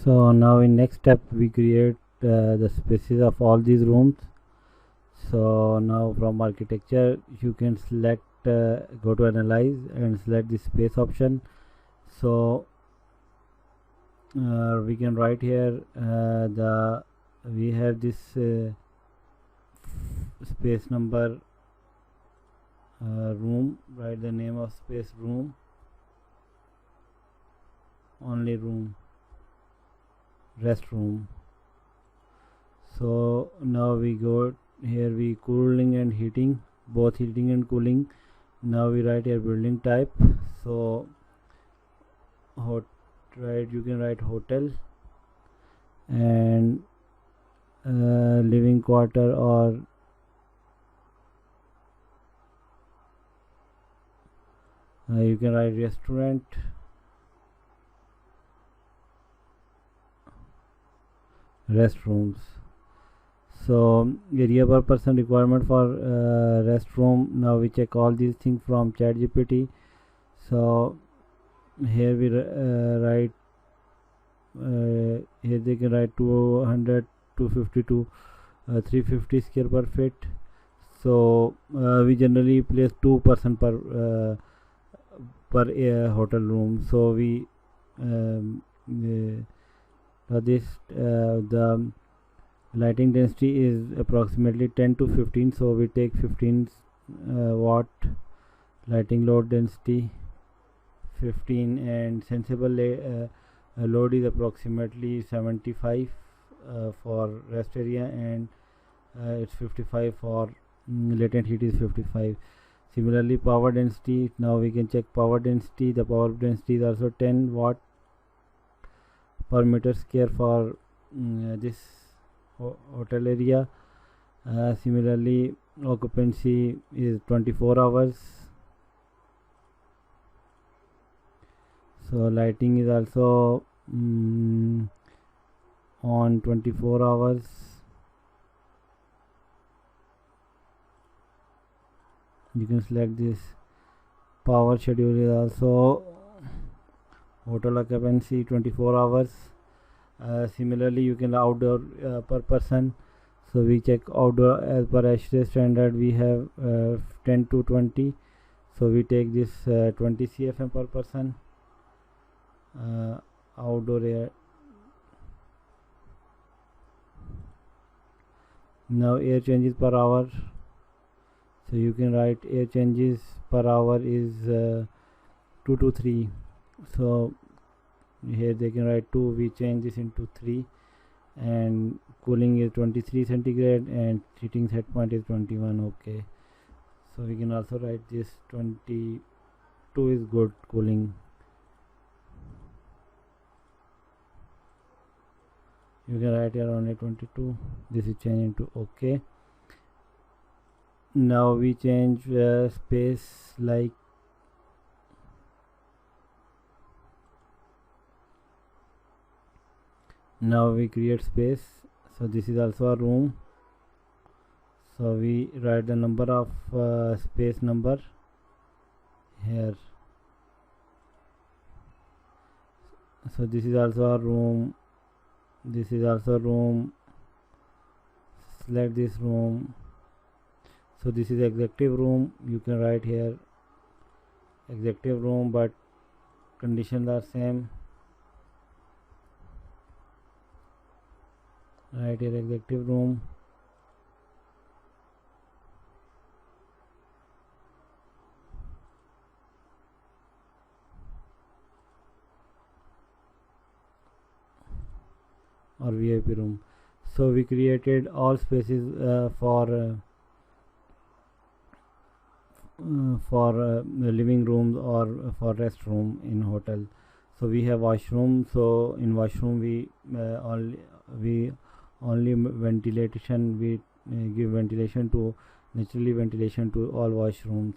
So now in next step we create the spaces of all these rooms. So now from architecture you can select go to analyze and select the space option. So we can write here we have this space number room, write the name of space room, only room, restroom. So now we go here, we cooling and heating, both heating and cooling. Now we write here building type. So you can write hotel, and living quarter, or you can write restaurant, restrooms. So area per person requirement for restroom. Now we check all these things from ChatGPT. So here we write here they can write 200, 250 to 350 square per feet. So we generally place 2 person per hotel room. So we the lighting density is approximately 10 to 15, so we take 15 watt lighting load density 15, and sensible load is approximately 75 for rest area, and it's 55 for latent heat is 55. Similarly, power density, now we can check power density. The power density is also 10 watt per meter square for this hotel area. Similarly, occupancy is 24 hours. So lighting is also on 24 hours. You can select this. Power schedule is also hotel occupancy 24 hours. Similarly, you can outdoor per person. So we check outdoor as per HVAC standard. We have 10 to 20. So we take this 20 CFM per person. Outdoor air. Now air changes per hour. So you can write air changes per hour is 2 to 3. So here they can write 2, we change this into 3, and cooling is 23 centigrade and heating set point is 21. Okay, so we can also write this 22 is good cooling. You can write here only 22. This is changed into okay. Now we change space, like now we create space. So this is also a room. So we write the number of space number here. So this is also a room. This is also room. Select this room. So this is executive room. You can write here executive room, but conditions are same. Write here executive room. Or VIP room. So we created all spaces for living rooms or for restroom in hotel. So we have washroom. So in washroom we only ventilation, we give ventilation to naturally ventilation to all washrooms.